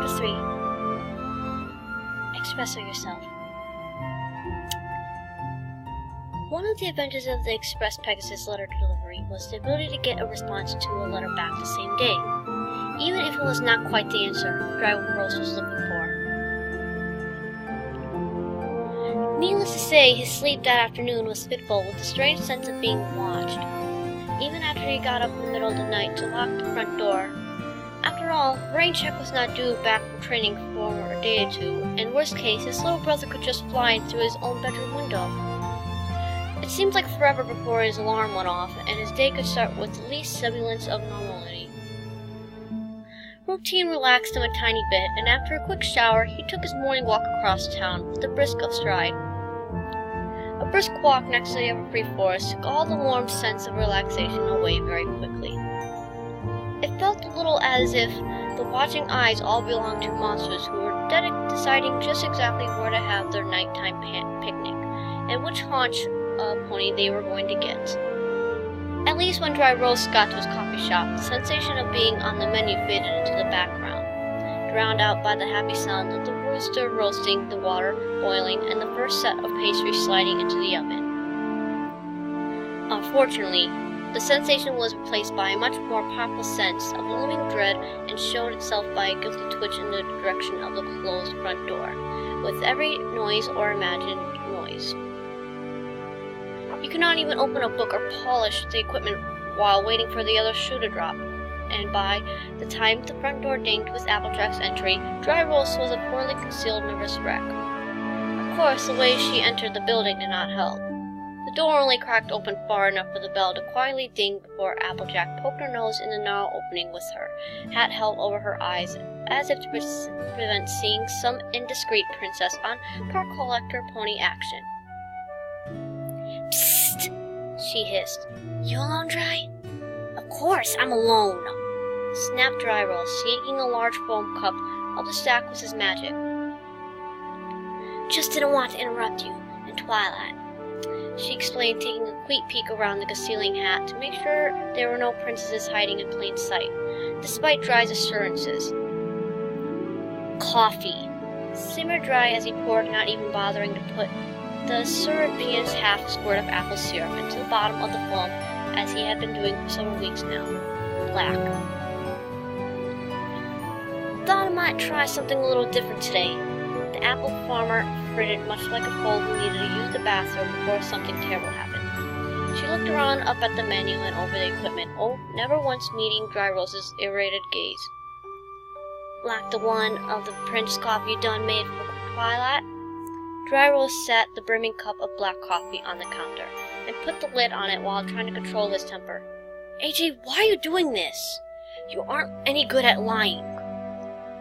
Chapter 3. Express Yourself. One of the advantages of the Express Pegasus letter delivery was the ability to get a response to a letter back the same day, even if it was not quite the answer Dry Rose was looking for. Needless to say, his sleep that afternoon was fitful with a strange sense of being watched, even after he got up in the middle of the night to lock the front door. After all, rain check was not due back from training for a day or two, and worst case, his little brother could just fly in through his own bedroom window. It seemed like forever before his alarm went off, and his day could start with the least semblance of normality. Routine relaxed him a tiny bit, and after a quick shower, he took his morning walk across town with a brisk stride. A brisk walk next to the evergreen forest took all the warm sense of relaxation away very quickly. It felt a little as if the watching eyes all belonged to monsters who were deciding just exactly where to have their nighttime picnic, and which haunch pony they were going to get. At least when Dry Rose got to his coffee shop, the sensation of being on the menu faded into the background, drowned out by the happy sound of the rooster roasting, the water boiling, and the first set of pastry sliding into the oven. Unfortunately, the sensation was replaced by a much more powerful sense of looming dread and showed itself by a guilty twitch in the direction of the closed front door, with every noise or imagined noise. You could not even open a book or polish the equipment while waiting for the other shoe to drop, and by the time the front door dinged with Applejack's entry, Dry Rose was a poorly concealed nervous wreck. Of course, the way she entered the building did not help. The door only cracked open far enough for the bell to quietly ding before Applejack poked her nose in the narrow opening with her hat held over her eyes, as if to prevent seeing some indiscreet princess on park collector pony action. "Psst!" she hissed. "You alone, Dry?" "Of course, I'm alone," snapped Dry Rose, shaking a large foam cup of the stack with his magic. "Just didn't want to interrupt you in twilight," she explained, taking a quick peek around the concealing hat to make sure there were no princesses hiding in plain sight, despite Dry's assurances. "Coffee," simmered Dry as he poured, not even bothering to put the surreptitious half squirt of apple syrup into the bottom of the foam as he had been doing for several weeks now. Black. "Thought I might try something a little different today." The apple farmer fritted much like a foal who needed to use the bathroom before something terrible happened. She looked around up at the menu and over the equipment, never once meeting Dry Rose's irritated gaze. "Like the one of the Prince coffee you done made for twilight?" Dry Rose sat the brimming cup of black coffee on the counter and put the lid on it while trying to control his temper. "AJ, why are you doing this? You aren't any good at lying."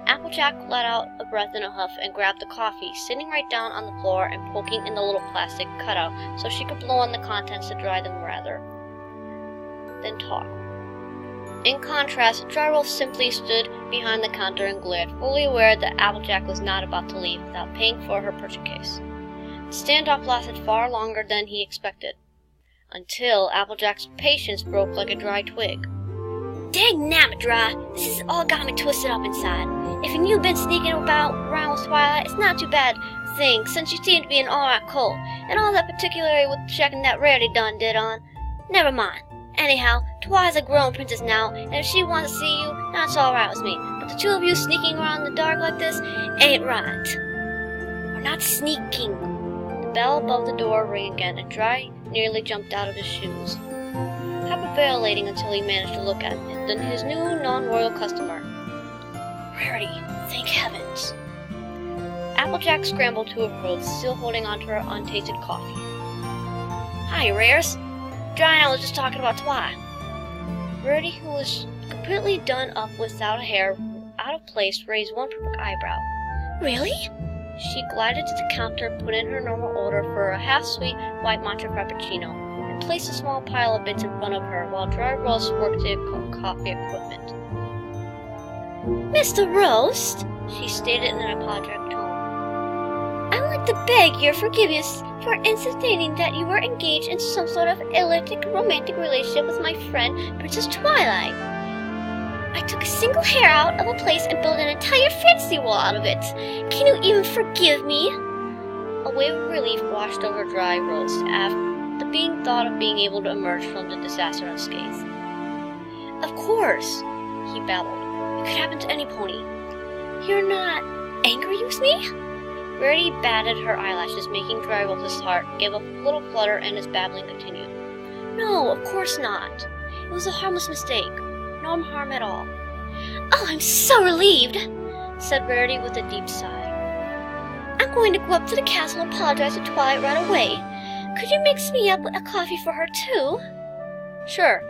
Applejack let out a breath in a huff and grabbed the coffee, sitting right down on the floor and poking in the little plastic cutout so she could blow on the contents to dry them rather than talk. In contrast, Dry Rose simply stood behind the counter and glared, fully aware that Applejack was not about to leave without paying for her purchase. The standoff lasted far longer than he expected, until Applejack's patience broke like a dry twig. "Dang nabbit, Dry! This has all got me twisted up inside. If you've been sneaking around with Twilight, it's not too bad thing, since you seem to be an alright colt, and all that particularly with checking that Rarity done did on. Never mind. Anyhow, Twilight's a grown princess now, and if she wants to see you, that's alright with me. But the two of you sneaking around in the dark like this ain't right." "We're not sneaking." The bell above the door rang again, and Dry nearly jumped out of his shoes, hyperventilating until he managed to look at his new non-royal customer. "Rarity, thank heavens." Applejack scrambled to her throat, still holding on to her untasted coffee. "Hi, Rares. Dry and I was just talking about Twi." Rarity, who was completely done up without a hair out of place, raised one perfect eyebrow. "Really?" She glided to the counter, put in her normal order for a half-sweet white matcha frappuccino, and placed a small pile of bits in front of her while Dry Rose worked the coffee equipment. "Mr. Roast," she stated in an apologetic tone, "I'd like to beg your forgiveness for insinuating that you were engaged in some sort of illicit romantic relationship with my friend, Princess Twilight." I took a single hair out of a place and built an entire fantasy wall out of it. Can you even forgive me? A wave of relief washed over Dry Roast after being thought of being able to emerge from the disaster unscathed. Of course, he babbled. It could happen to any pony. You're not angry with me? Rarity batted her eyelashes, making Dry Roast's heart give a little flutter, and his babbling continued. No, of course not. It was a harmless mistake. No harm at all. Oh, I'm so relieved, said Rarity with a deep sigh. I'm going to go up to the castle and apologize to Twilight right away. Could you mix me up a coffee for her, too? Sure.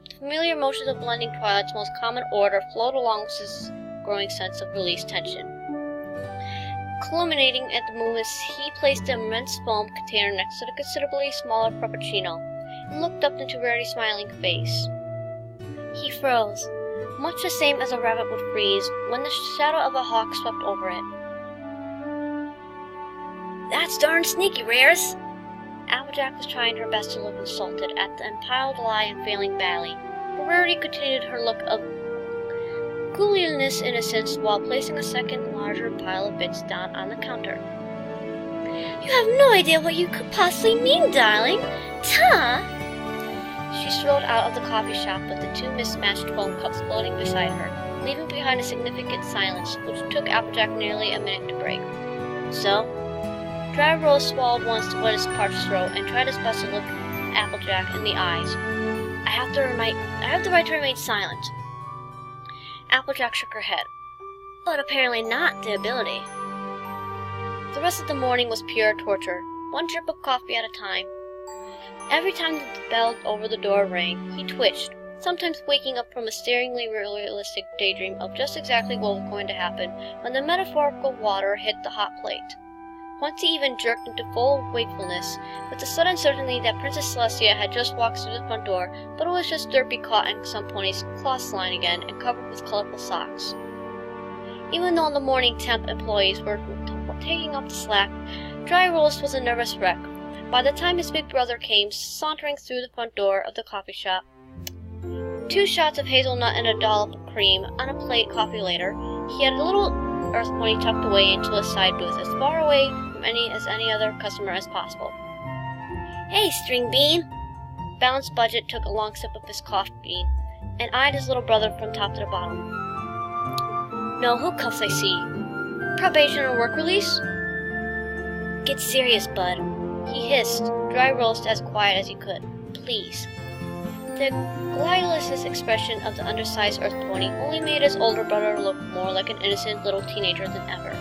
The familiar motions of blending Twilight's most common order flowed along with his growing sense of released tension. Culminating at the movements, he placed the immense foam container next to the considerably smaller Frappuccino and looked up into Rarity's smiling face. He froze, much the same as a rabbit would freeze when the shadow of a hawk swept over it. That's darn sneaky, Rares! Applejack was trying her best to look insulted at the impaled lie and failing badly, but Rarity continued her look of ghouliness innocence while placing a second larger pile of bits down on the counter. You have no idea what you could possibly mean, darling. Ta! She strolled out of the coffee shop with the two mismatched foam cups floating beside her, leaving behind a significant silence which took Applejack nearly a minute to break. So, Dry Roast swallowed once to wet his parched throat and tried his best to look Applejack in the eyes. I have the right to remain silent. Applejack shook her head, but apparently not the ability. The rest of the morning was pure torture, one drip of coffee at a time. Every time the bell over the door rang, he twitched, sometimes waking up from a staringly realistic daydream of just exactly what was going to happen when the metaphorical water hit the hot plate. Once he even jerked into full wakefulness, with the sudden certainty that Princess Celestia had just walked through the front door, but it was just dirt caught in some pony's cloth line again and covered with colorful socks. Even though the morning temp employees were taking up the slack, Dry Roast was a nervous wreck. By the time his big brother came sauntering through the front door of the coffee shop, 2 shots of hazelnut and a dollop of cream on a plate coffee later, he had a little Earth pony tucked away into a side booth as far away from any other customer as possible. Hey, String Bean! Balanced Budget took a long sip of his coffee bean and eyed his little brother from top to the bottom. No hook-cuffs, I see. Probation or work release? Get serious, bud. He hissed, Dry Roast as quiet as he could. Please. The guileless expression of the undersized Earth pony only made his older brother look more like an innocent little teenager than ever.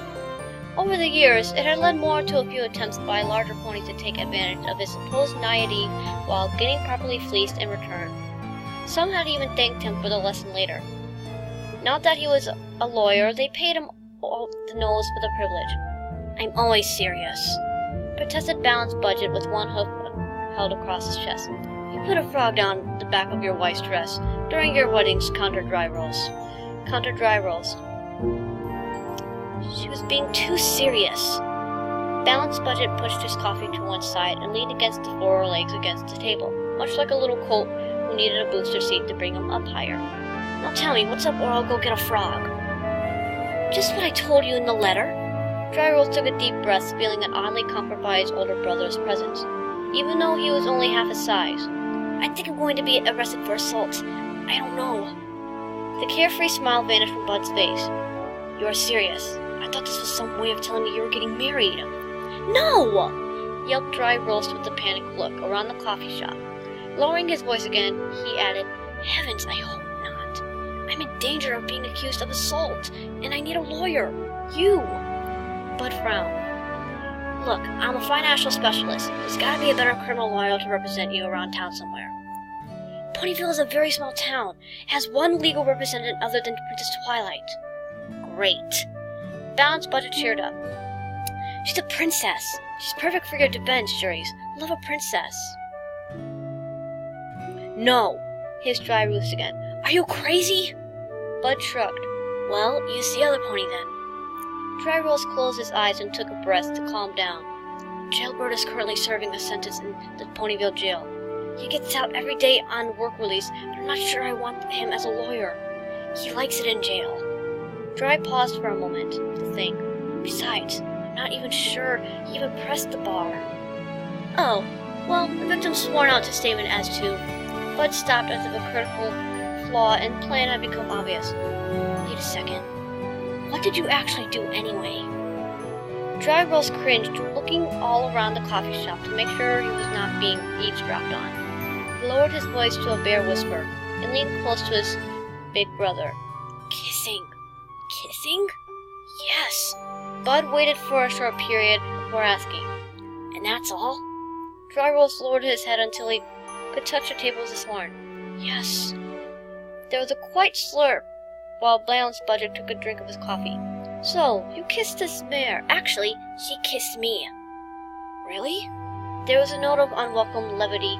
Over the years, it had led more to a few attempts by larger ponies to take advantage of his supposed naivety while getting properly fleeced in return. Some had even thanked him for the lesson later. Now that he was a lawyer, they paid him all the nose for the privilege. I'm always serious, protested Balanced Budget with one hoof held across his chest. You put a frog down the back of your wife's dress during your weddings, countered Dry Roast. She was being too serious. Balanced Budget pushed his coffee to one side and leaned against the forelegs against the table, much like a little colt who needed a booster seat to bring him up higher. Now tell me what's up or I'll go get a frog. Just what I told you in the letter. Dry Roast took a deep breath, feeling oddly comforted by his older brother's presence, even though he was only half his size. I think I'm going to be arrested for assault. I don't know. The carefree smile vanished from Bud's face. You are serious. I thought this was some way of telling me you were getting married. No! Yelped Dry Roast with a panicked look around the coffee shop. Lowering his voice again, he added, Heavens, I hope not. I'm in danger of being accused of assault, and I need a lawyer. You! Bud frowned. Look, I'm a financial specialist. There's gotta be a better criminal lawyer to represent you around town somewhere. Ponyville is a very small town. It has one legal representative other than Princess Twilight. Great. Balanced Budget cheered up. She's a princess. She's perfect for your defense juries. Love a princess. No, hissed Dry Roast again. Are you crazy? Bud shrugged. Well, use the other pony then. Dry Roast closed his eyes and took a breath to calm down. Jailbird is currently serving a sentence in the Ponyville jail. He gets out every day on work release, but I'm not sure I want him as a lawyer. He likes it in jail. Dry paused for a moment to think. Besides, I'm not even sure he even pressed the bar. Oh, well, the victim swore out his statement as to. Bud stopped as if a critical flaw in plan had become obvious. Wait a second. What did you actually do anyway? Dry Rose cringed, looking all around the coffee shop to make sure he was not being eavesdropped on. He lowered his voice to a bare whisper and leaned close to his big brother. Kissing. Kissing? Yes. Bud waited for a short period before asking. And that's all? Dry Rose lowered his head until he could touch the table with his horn. Yes. There was a quiet slur while Balanced Budget took a drink of his coffee. So, you kissed this mare. Actually, she kissed me. Really? There was a note of unwelcome levity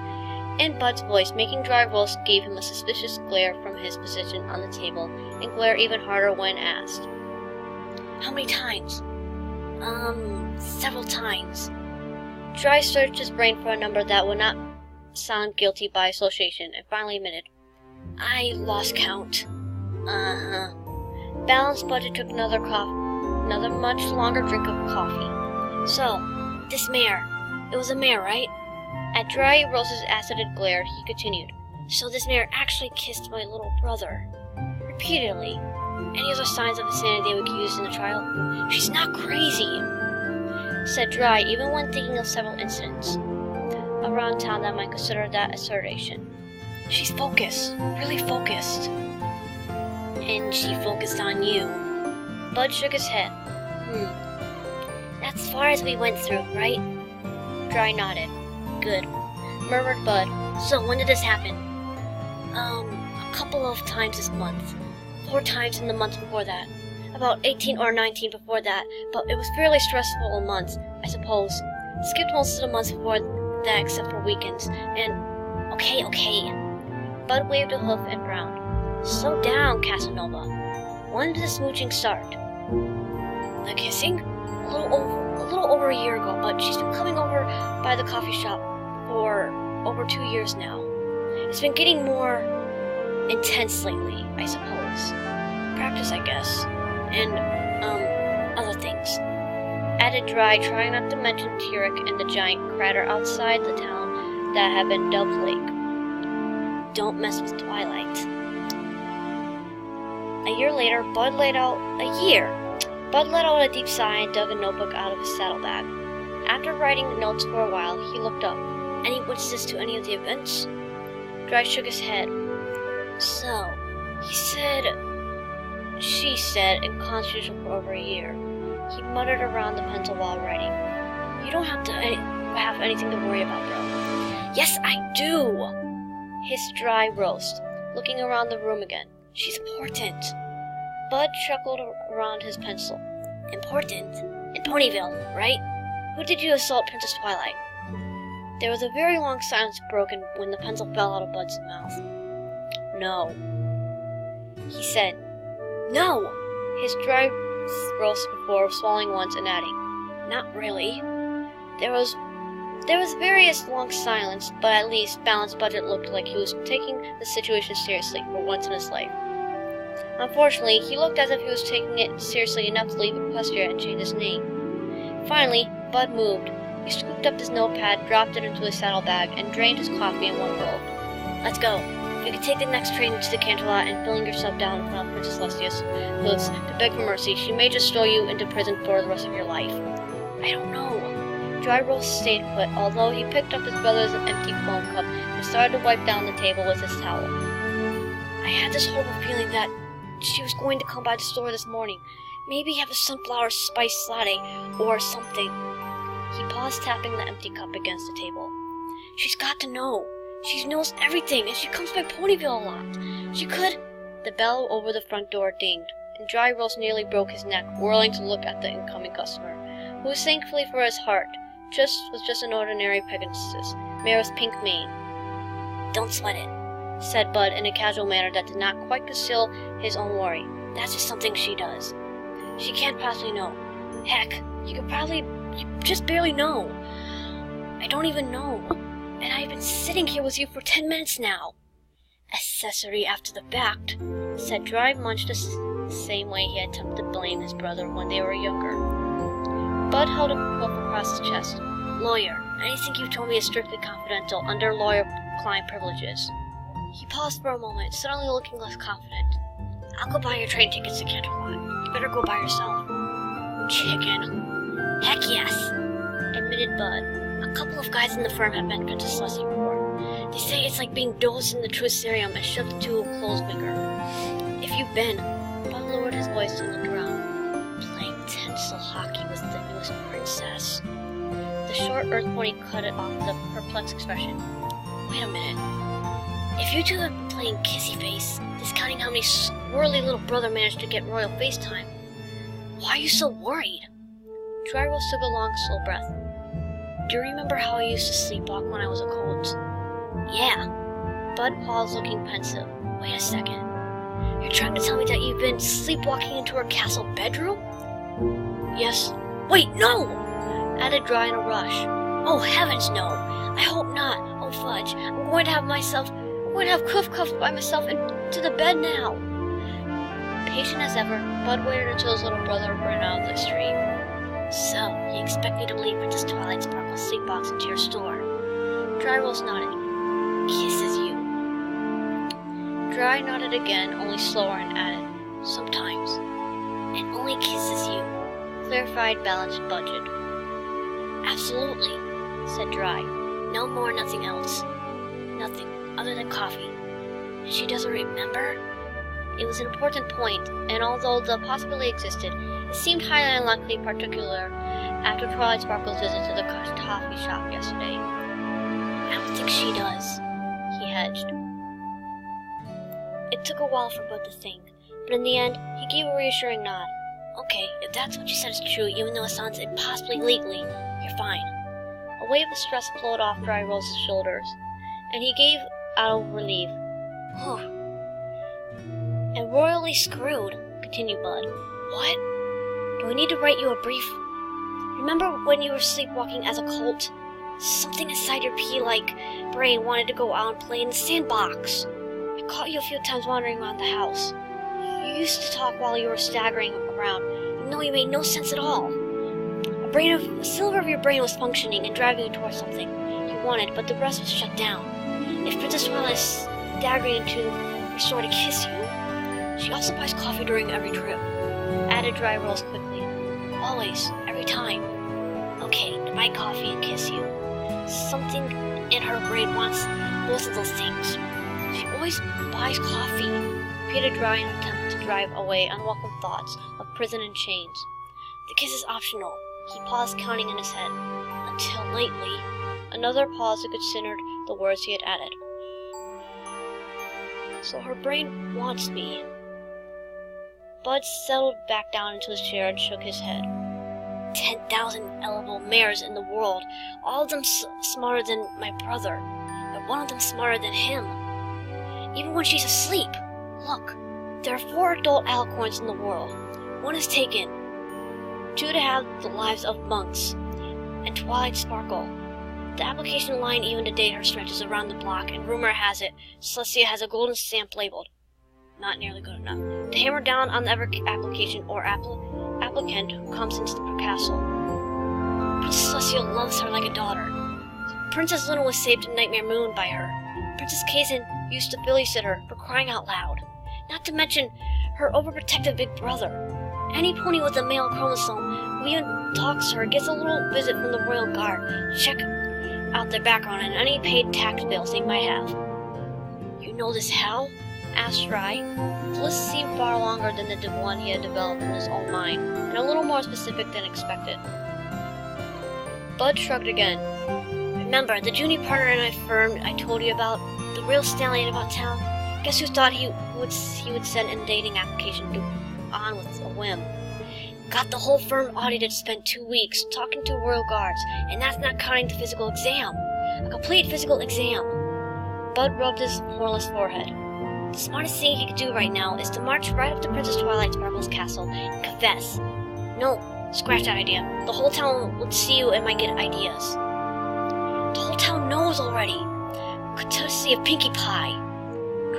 in Bud's voice, making Dry Rose gave him a suspicious glare from his position on the table, and glare even harder when asked. How many times? Several times. Dry searched his brain for a number that would not sound guilty by association, and finally admitted, I lost count. Balanced Budget took another much longer drink of coffee. So, this mare. It was a mare, right? At Dry Rose's acided glare, he continued. So this mare actually kissed my little brother. Repeatedly. Any other signs of insanity we could use in the trial? She's not crazy, said Dry, even when thinking of several incidents around town that might consider that assertion. She's focused. Really focused. And she focused on you. Bud shook his head. That's as far as we went through, right? Dry nodded. Good, murmured Bud. So when did this happen? A couple of times this month. 4 times in the month before that. About 18 or 19 before that, but it was fairly stressful months, I suppose. Skipped most of the months before that except for weekends, and... Okay. Bud waved a hoof and frowned. Slow down, Casanova. When did the smooching start? The kissing? A little over a year ago, but she's been coming over by the coffee shop for over 2 years now. It's been getting more intense lately, I suppose. Practice, I guess. And, other things. Added Dry, trying not to mention Tyrek and the giant crater outside the town that had been dubbed Lake. Don't mess with Twilight. A year later, Bud let out a deep sigh and dug a notebook out of his saddlebag. After writing the notes for a while, he looked up. Any witnesses to any of the events? Dry shook his head. So, she said, in constitution for over a year. He muttered around the pencil while writing. You don't have to have anything to worry about, bro. Yes, I do! Hissed Dry Roast, looking around the room again. She's important. Bud chuckled around his pencil. Important? In Ponyville, right? Who did you assault, Princess Twilight? There was a very long silence broken when the pencil fell out of Bud's mouth. No. He said, No! His Dry Roast before swallowing once and adding, Not really. There was various long silence, but at least Balanced Budget looked like he was taking the situation seriously for once in his life. Unfortunately, he looked as if he was taking it seriously enough to leave Equestria and change his name. Finally, Bud moved. He scooped up his notepad, dropped it into his saddlebag, and drained his coffee in one gulp. Let's go. You can take the next train to the Canterlot and filling yourself down in front of Princess Lustia's hooves to beg for mercy. She may just throw you into prison for the rest of your life. I don't know. Dry Roast stayed put, although he picked up his brother's empty foam cup and started to wipe down the table with his towel. I had this horrible feeling that she was going to come by the store this morning. Maybe have a sunflower spice latte or something. He paused, tapping the empty cup against the table. She's got to know. She knows everything, and she comes by Ponyville a lot. She could... The bell over the front door dinged, and Dry Roast nearly broke his neck, whirling to look at the incoming customer, who, thankfully for his heart, was just an ordinary Pegasus, mare with pink mane. Don't sweat it, said Bud in a casual manner that did not quite conceal his own worry. That's just something she does. She can't possibly know. Heck, you just barely know. I don't even know. And I've been sitting here with you for 10 minutes now. Accessory after the fact. said Dry munched the same way he had attempted to blame his brother when they were younger. Bud held a cuff across his chest. Lawyer, anything you told me is strictly confidential under lawyer-client privileges. He paused for a moment, suddenly looking less confident. I'll go buy your train tickets to Canterlot. You better go by yourself. Chicken. Heck yes, admitted Bud. A couple of guys in the firm have met Princess Leslie before. They say it's like being dosed in the truth-serum and shoved into a clothes wicker. If you've been, Bud lowered his voice and looked around. Playing tinsel hockey with the newest princess. The short earth pony cut it off with a perplexed expression. Wait a minute. If you two have been playing kissy face, discounting how many squirrely little brother managed to get royal FaceTime, why are you so worried? Dryrose took a long, slow breath. Do you remember how I used to sleepwalk when I was a colt? Yeah. Bud paused, looking pensive. Wait a second. You're trying to tell me that you've been sleepwalking into her castle bedroom? Yes. Wait, no! Added Dry in a rush. Oh, heavens, no! I hope not. Oh, fudge. I'm going to have Cuff cuffed by myself into the bed now. Patient as ever, Bud waited until his little brother ran out of the street. So, you expect me to believe Princess Twilight Sparkle sleepwalks into your store? Dryrose nodded. Kisses you. Dry nodded again, only slower, and added, sometimes. And only kisses you. Clarified, balanced budget. Absolutely, said Dry. No more, nothing else. Nothing, other than coffee. And she doesn't remember? It was an important point, and although the possibility existed, it seemed highly unlikely, particularly after Twilight Sparkle's visit to the coffee shop yesterday. I don't think she does, he hedged. It took a while for Bud to think, but in the end, he gave a reassuring nod. Okay, if that's what you said is true, even though it sounds impossibly legally, you're fine. A wave of stress flowed off Dryrose's shoulders, and he gave out of relief. Whew. And royally screwed, continued Bud. What? Do I need to write you a brief? Remember when you were sleepwalking as a colt? Something inside your pea-like brain wanted to go out and play in the sandbox. I caught you a few times wandering around the house. You used to talk while you were staggering around, even though you made no sense at all. A sliver of your brain was functioning and driving you towards something you wanted, but the rest was shut down. If Princess Twilight is staggering into your store to kiss you, she also buys coffee during every trip, added Dryrose quickly. Always, every time. Okay, to buy coffee and kiss you. Something in her brain wants both of those things. She always buys coffee, repeated Dry in an attempt to drive away unwelcome thoughts of prison and chains. The kiss is optional. He paused, counting in his head. Until lately. Another pause to consider the words he had added. So her brain wants me. Bud settled back down into his chair and shook his head. 10,000 eligible mares in the world, all of them smarter than my brother, but one of them smarter than him. Even when she's asleep. Look, there are 4 adult alicorns in the world. 1 is taken. 2 to have the lives of monks, and Twilight Sparkle. The application line even to date her stretches around the block, and rumor has it Celestia has a golden stamp labeled. Not nearly good enough. To hammer down on the application or applicant who comes into the castle. Princess Celestia loves her like a daughter. Princess Luna was saved in Nightmare Moon by her. Princess Kazan used to filly-sit her for crying out loud. Not to mention her overprotective big brother. Any pony with a male chromosome who even talks to her gets a little visit from the royal guard to check out their background and any paid tax bills they might have. You know this how? Asked Dry. The list seemed far longer than the one he had developed in his own mind, and a little more specific than expected. Bud shrugged again. Remember, the junior partner in my firm I told you about, the real stallion about town? Guess who thought he would send a dating application on with a whim? Got the whole firm audited, spent 2 weeks talking to royal guards, and that's not counting the physical exam. A complete physical exam. Bud rubbed his poreless forehead. The smartest thing he could do right now is to march right up to Princess Twilight Sparkle's castle and confess. No, scratch that idea. The whole town would see you and might get ideas. The whole town knows already. Courtesy of Pinkie Pie.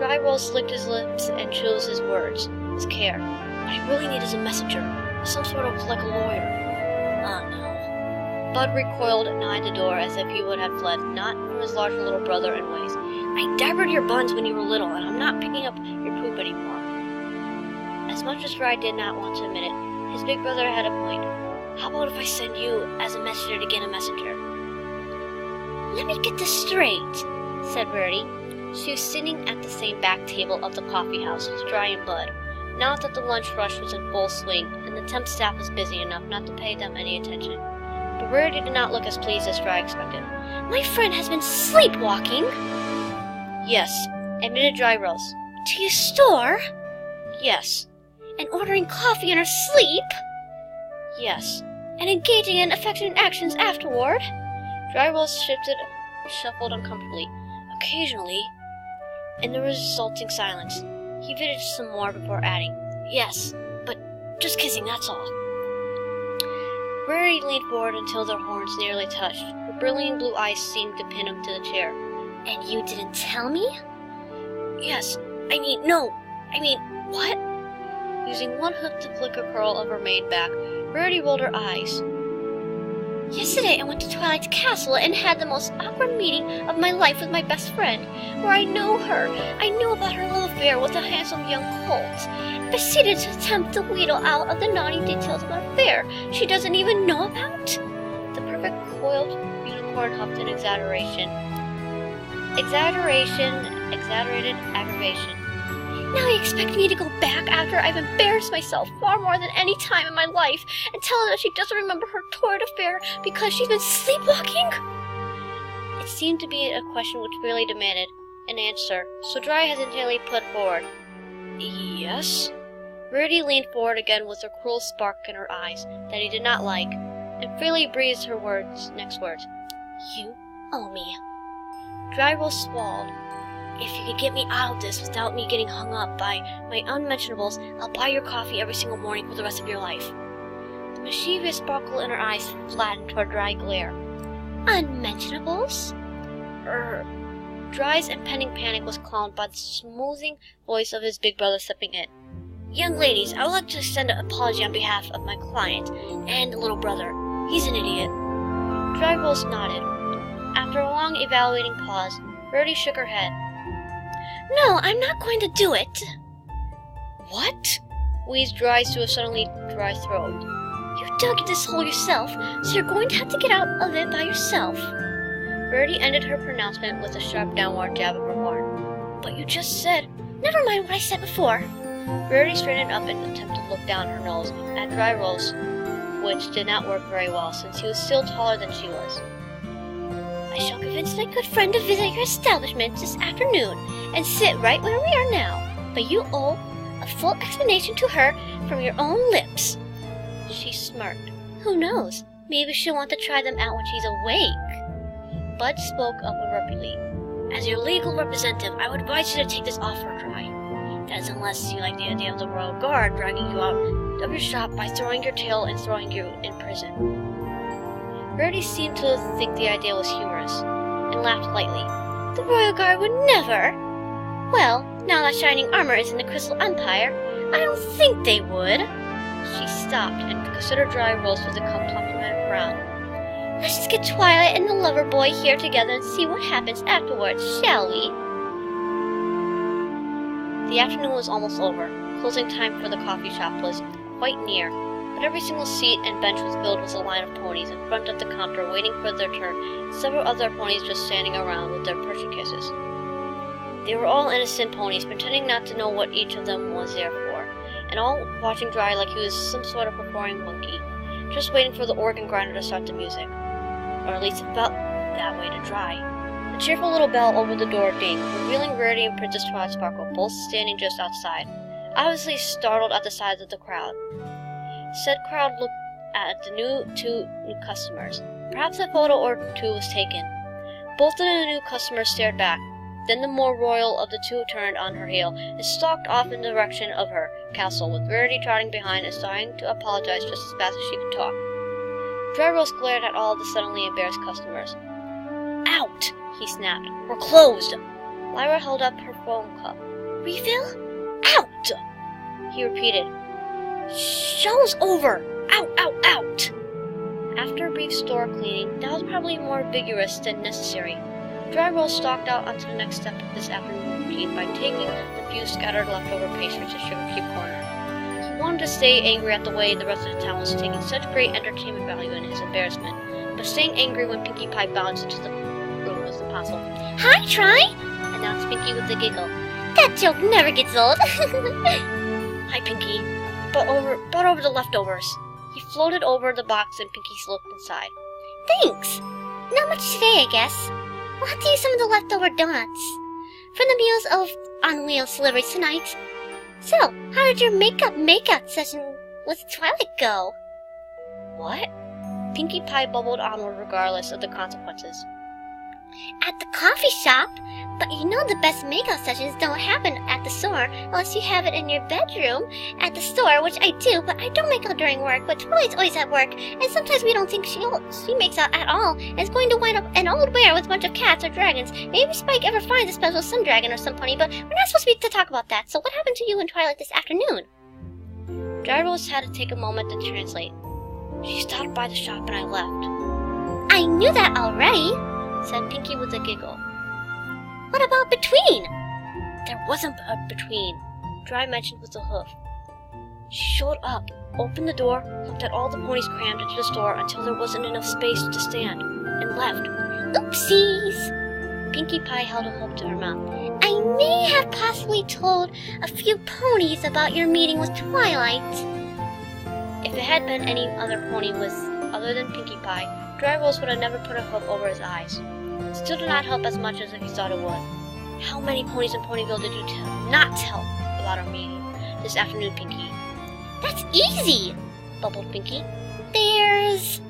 Drywall licked his lips and chose his words with care. What I really need is a messenger, some sort of like a lawyer. Oh no. Bud recoiled and eyed the door as if he would have fled, not from his larger little brother in ways. I diapered your buns when you were little, and I'm not picking up your poop anymore. As much as Dry did not want to admit it, his big brother had a point. How about if I send you as a messenger to get a messenger? Let me get this straight, said Rarity. She was sitting at the same back table of the coffee house with Dry and Bud, now that the lunch rush was in full swing, and the temp staff was busy enough not to pay them any attention. But Rarity did not look as pleased as Dry expected. My friend has been sleepwalking. Yes, admitted Dry Rose. To your store? Yes. And ordering coffee in her sleep? Yes. And engaging in affectionate actions afterward? Dry Rose shuffled uncomfortably. Occasionally, in the resulting silence, he fidgeted some more before adding, Yes, but just kissing, that's all. Rarity leaned forward until their horns nearly touched. Her brilliant blue eyes seemed to pin him to the chair. And you didn't tell me? Yes, what? Using one hook to flick a curl of her mane back, Rarity rolled her eyes. Yesterday I went to Twilight's castle and had the most awkward meeting of my life with my best friend, where I knew about her love affair with a handsome young colt, and proceeded to attempt to wheedle out of the naughty details of an affair she doesn't even know about. The perfect coiled unicorn huffed in exaggerated aggravation. Now you expect me to go back after I've embarrassed myself far more than any time in my life and tell her that she doesn't remember her torrid affair because she's been sleepwalking? It seemed to be a question which really demanded an answer, so Dry hesitantly put forward, Yes? Rarity leaned forward again with a cruel spark in her eyes that he did not like, and freely breathed her next words. You owe me. Dry swallowed. If you could get me out of this without me getting hung up by my unmentionables, I'll buy your coffee every single morning for the rest of your life. The mischievous sparkle in her eyes flattened to a dry glare. Unmentionables? Dry's impending panic was calmed by the smoothing voice of his big brother stepping in. Young ladies, I would like to extend an apology on behalf of my client and the little brother. He's an idiot. Dry nodded. After a long evaluating pause, Rarity shook her head. No, I'm not going to do it. What? Wheezed Dry through a suddenly dry throat. You dug this hole yourself, so you're going to have to get out of it by yourself. Rarity ended her pronouncement with a sharp downward jab of her horn. But you just said... Never mind what I said before. Rarity straightened up in an attempt to look down her nose at Dry Rose, which did not work very well since he was still taller than she was. I shall convince my good friend to visit your establishment this afternoon and sit right where we are now, but you owe a full explanation to her from your own lips. She smirked. Who knows? Maybe she'll want to try them out when she's awake. Bud spoke up abruptly. As your legal representative, I would advise you to take this offer, Dry. That is unless you like the idea of the Royal Guard dragging you out of your shop by throwing your tail and throwing you in prison. Rarity seemed to think the idea was humorous, and laughed lightly. The Royal Guard would never! Well, now that shining armor is in the Crystal Empire, I don't think they would. She stopped and considered Dry Rose with a complimentary frown. Let's just get Twilight and the lover boy here together and see what happens afterwards, shall we? The afternoon was almost over. Closing time for the coffee shop was quite near, but every single seat and bench was filled with a line of ponies in front of the counter waiting for their turn, and several other ponies just standing around with their purchase cases. They were all innocent ponies, pretending not to know what each of them was there for, and all watching Dry like he was some sort of performing monkey, just waiting for the organ grinder to start the music. Or at least it felt that way to Dry. The cheerful little bell over the door dinged, revealing Rarity and Princess Twilight Sparkle both standing just outside, obviously startled at the size of the crowd. Said crowd looked at the two new customers. Perhaps a photo or two was taken. Both of the new customers stared back. Then the more royal of the two turned on her heel and stalked off in the direction of her castle, with Rarity trotting behind and starting to apologize just as fast as she could talk. Dry Rose glared at all of the suddenly embarrassed customers. Out! He snapped. We're closed! Lyra held up her phone cup. Refill? Out! He repeated. Show's over! Out, out, out! After a brief store cleaning, that was probably more vigorous than necessary. Drywall stalked out onto the next step of this afternoon routine by taking the few scattered leftover pastries to Sugarcube Corner. He wanted to stay angry at the way the rest of the town was taking such great entertainment value in his embarrassment, but staying angry when Pinkie Pie bounced into the room was impossible. Hi, Try! Announced Pinkie with a giggle. That joke never gets old. Hi, Pinkie. But over the leftovers. He floated over the box and Pinkie slipped inside. Thanks! Not much today, I guess. We'll have to use some of the leftover donuts for the Meals on Wheels deliveries tonight. So, how did your makeout session with Twilight go? What? Pinkie Pie bubbled onward regardless of the consequences. At the coffee shop? But you know the best makeout sessions don't happen at the store unless you have it in your bedroom at the store, which I do, but I don't make out during work, but Twilight's always at work, and sometimes we don't think she makes out at all, and is going to wind up an old bear with a bunch of cats or dragons. Maybe Spike ever finds a special sun dragon or some pony, but we're not supposed to talk about that, so what happened to you and Twilight this afternoon? Dryrose had to take a moment to translate. She stopped by the shop and I left. I knew that already, said Pinkie with a giggle. What about between? There wasn't a between, Dry mentioned with a hoof. She showed up, opened the door, looked at all the ponies crammed into the store until there wasn't enough space to stand, and left. Oopsies! Pinkie Pie held a hoof to her mouth. I may have possibly told a few ponies about your meeting with Twilight. If it had been any other pony other than Pinkie Pie, Dryrose would have never put a hoof over his eyes. Still did not help as much as if he thought it would. How many ponies in Ponyville did you not tell about our meeting this afternoon, Pinkie? That's easy, bubbled Pinkie. There's...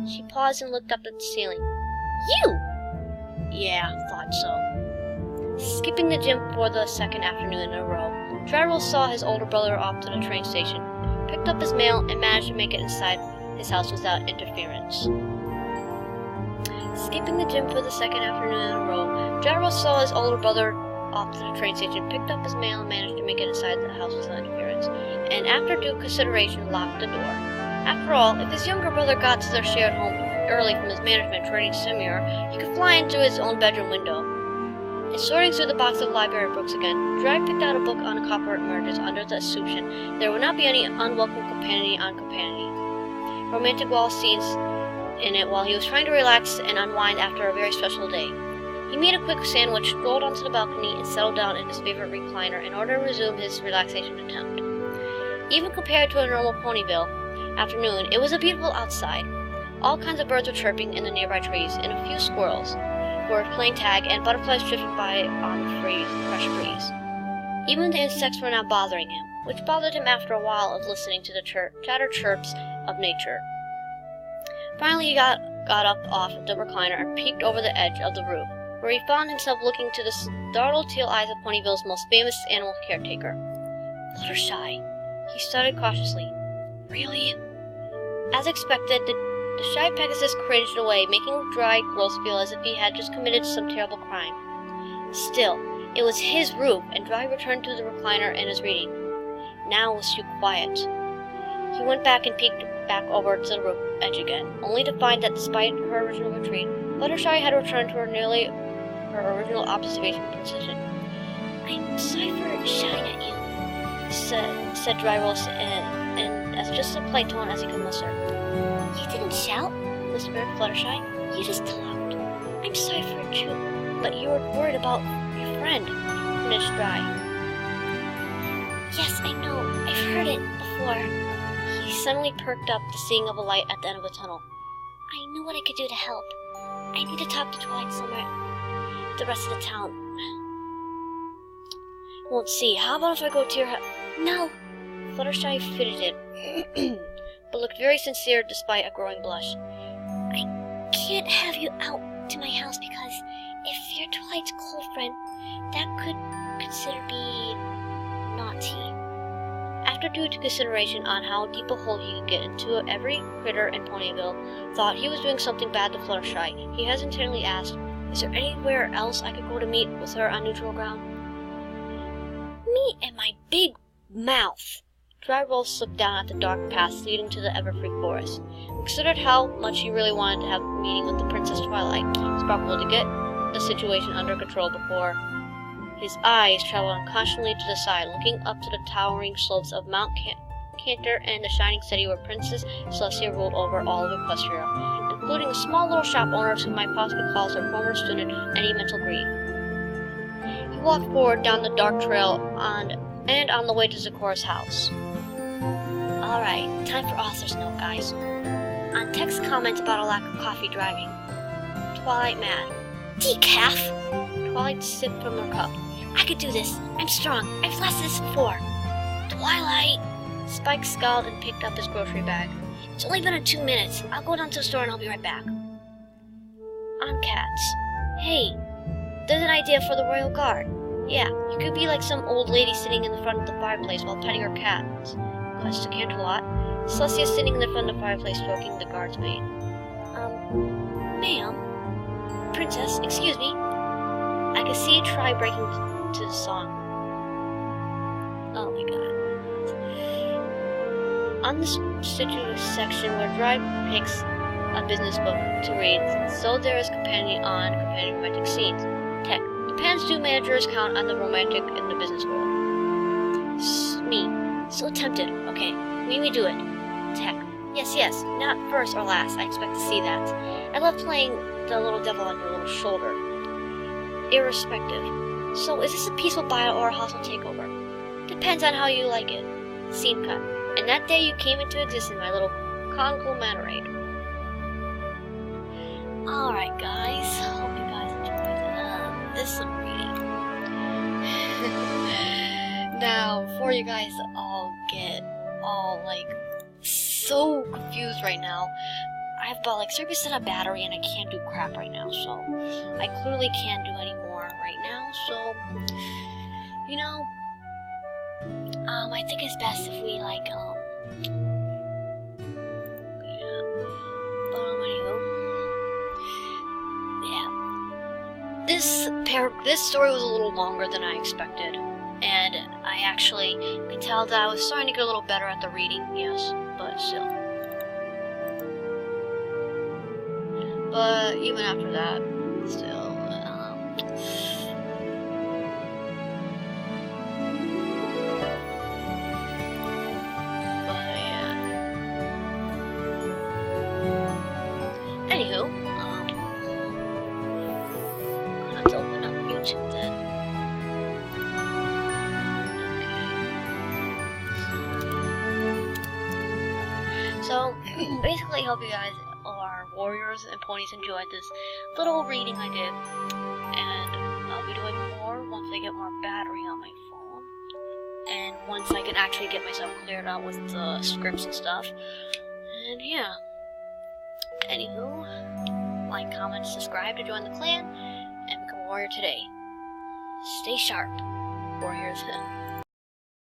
She paused and looked up at the ceiling. You! Yeah, thought so. Skipping the gym for the second afternoon in a row, Dryrose saw his older brother off to the train station, picked up his mail, and managed to make it inside his house without interference. Skipping the gym for the second afternoon in a row, Dryrose saw his older brother off to the train station, picked up his mail, and managed to make it inside the house without interference, and after due consideration locked the door. After all, if his younger brother got to their shared home early from his management training seminar, he could fly into his own bedroom window. And sorting through the box of library books again, Dry picked out a book on corporate mergers under the assumption there would not be any unwelcome companion on companion. Romantic wall scenes in it while he was trying to relax and unwind after a very special day. He made a quick sandwich, strolled onto the balcony, and settled down in his favorite recliner in order to resume his relaxation attempt. Even compared to a normal Ponyville afternoon, it was a beautiful outside. All kinds of birds were chirping in the nearby trees, and a few squirrels were playing tag, and butterflies drifting by on the fresh breeze. Even the insects were not bothering him, which bothered him after a while of listening to the chatter chirps of nature. Finally, he got up off the recliner and peeked over the edge of the roof, where he found himself looking to the startled teal eyes of Ponyville's most famous animal caretaker, Fluttershy. He started cautiously. Really? As expected, the shy Pegasus cringed away, making Dry Gross feel as if he had just committed some terrible crime. Still, it was his roof, and Dry returned to the recliner and his reading. Now it was too quiet. He went back and peeked back over to the roof edge again, only to find that despite her original retreat, Fluttershy had returned to her original observation position. I'm sorry for shouting at you, said Dryrose, and as just a polite tone as he could muster. You didn't shout, whispered Fluttershy. You just talked. I'm sorry for it too, but you were worried about your friend, finished Dry. Yes, I know. I've heard it before. He suddenly perked up, the seeing of a light at the end of the tunnel. I knew what I could do to help. I need to talk to Twilight somewhere. The rest of the town. Won't see. How about if I go to your house? No. Fluttershy fidgeted, but looked very sincere despite a growing blush. I can't have you out to my house because if you're Twilight's cold friend, that could consider be naughty. After due to consideration on how deep a hole he could get into, every critter in Ponyville thought he was doing something bad to Fluttershy. He hesitantly asked, Is there anywhere else I could go to meet with her on neutral ground? Me and my big mouth! Drywall slipped down at the dark path leading to the Everfree forest. Considered how much he really wanted to have a meeting with the Princess Twilight, Sparkle to get the situation under control before his eyes traveled unconsciously to the side, looking up to the towering slopes of Mount Cantor and the shining city where Princess Celestia ruled over all of Equestria, including the small little shop owners who might possibly cause her former student any mental grief. He walked forward down the dark trail and on the way to Zecora's house. Alright, time for author's note, guys. On text comments about a lack of coffee driving. Twilight mad. Decaf! Twilight sipped from her cup. I could do this. I'm strong. I've lasted this before. Twilight! Spike scowled and picked up his grocery bag. It's only been 2 minutes. I'll go down to the store and I'll be right back. On cats. Hey, there's an idea for the royal guard. Yeah, you could be like some old lady sitting in the front of the fireplace while petting her cats. Quest to Canterlot. Celestia sitting in the front of the fireplace stroking the guard's mane. Ma'am? Princess, excuse me? I could see a try breaking to the song. Oh my god. On this statutory section where Dry picks a business book to read, so there is companion romantic scenes. Tech. Depends do managers count on the romantic in the business world? Me. So tempted. Okay, we do it. Tech. Yes, not first or last. I expect to see that. I love playing the little devil on your little shoulder. Irrespective. So is this a peaceful battle or a hostile takeover? Depends on how you like it. Scene cut. And that day you came into existence, my little conglomerate. Alright guys, hope you guys enjoyed this reading. Now, before you guys all get so confused right now, I have about 30% of battery and I can't do crap right now, so I clearly can't do any more right now, so, you know, I think it's best if we, yeah. But, anywho. Yeah. This story was a little longer than I expected, and I actually could tell that I was starting to get a little better at the reading, yes, but still. But, even after that, still, anywho, let's open up YouTube then. Okay. So, basically, I hope you guys, our warriors and ponies, enjoyed this little reading I did. And I'll be doing more once I get more battery on my phone. And once I can actually get myself cleared out with the scripts and stuff. And yeah. Anywho, like, comment, subscribe to join the clan, and become a warrior today. Stay sharp, warriors.